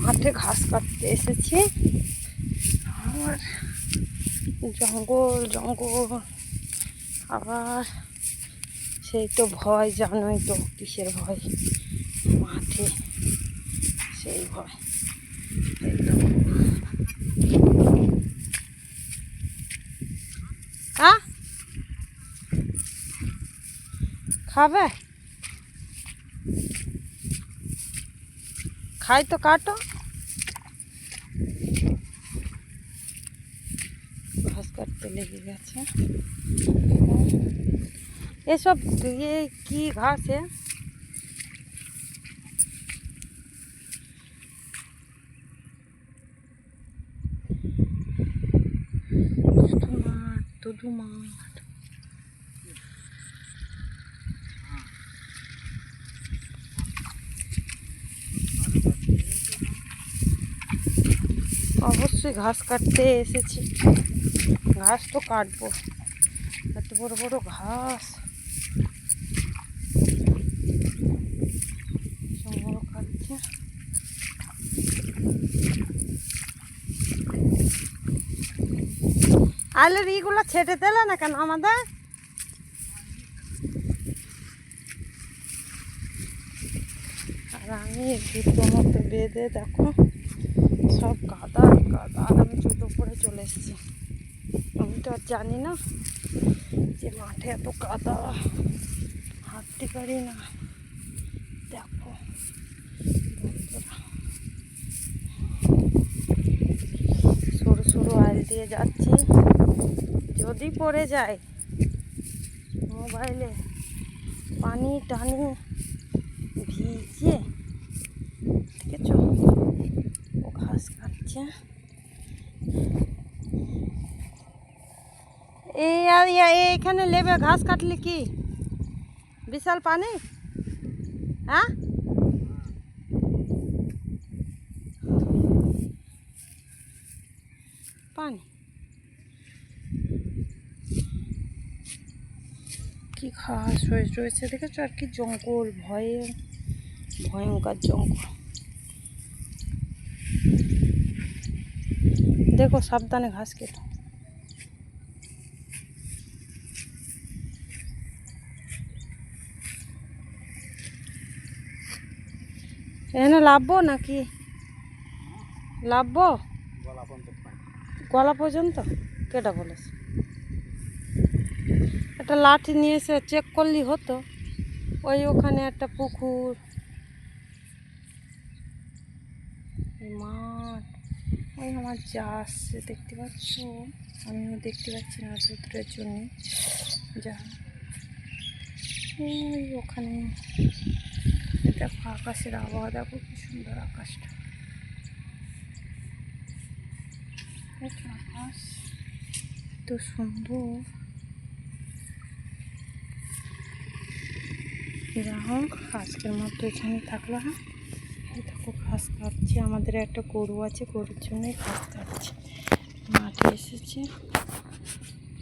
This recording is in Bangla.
মাঠে ঘাস কাটতে এসেছি। আর জঙ্গল জঙ্গল, আবার সেই তো ভয়, জানোই তো কিসের ভয়, মাঠে সেই ভয়। খাবে? খাই তো, কাটো। ঘাস কাটতে লেগে গেছে। এসব কি ঘাস? দুধু মাঠ। অবশ্যই ঘাস কাটতে এসেছি, ঘাস তো কাটবো। এত বড় বড় ঘাস জঙ্গল কাটছে। আলের ইগুলো ছেটে দিলে না কেন আমাদের? আর আমি জুতো মতো বেঁধে, দেখো সব কাদা কাদা, আর আমি জুতো পরে চলে এসেছি। আমি তো আর জানি না যে মাঠে এত কাদা, হাঁটতে পারি না। দেখো সরু সরু আইল দিয়ে যাচ্ছি, যদি পড়ে যায় মোবাইলে পানি টানি ভিজে। দেখেছো ও ঘাস কাটছে। এইখানে লেবে ঘাস কাটলে কি বিশাল পানি? হ্যাঁ, পানি কি ঘাস রয়েছে দেখেছো? আর কি জঙ্গল, ভয়ঙ্কর জঙ্গল। দেখো সাবধানে ঘাস কেটো। এখানে লাভবো নাকি? লাভবো গলা পর্যন্ত? কেটা বলেছে? একটা লাঠি নিয়ে এসে চেক করলি হতো। ওই ওখানে একটা পুকুর, মাঠ, ওই আমার যা আসছে দেখতে পাচ্ছ, আমিও দেখতে পাচ্ছি না রোদ্রের জন্য। যা ওই ওখানে দেখো আকাশের আবহাওয়া, দেখো কি সুন্দর আকাশটা। আকাশ তো সুন্দর। যা হোক, আজকের মতো এখানে থাকলাম। দেখো ঘাস কাটছে, আমাদের একটা গরু আছে, গরুর জন্যই ঘাস কাটছে। মাঠে এসেছে।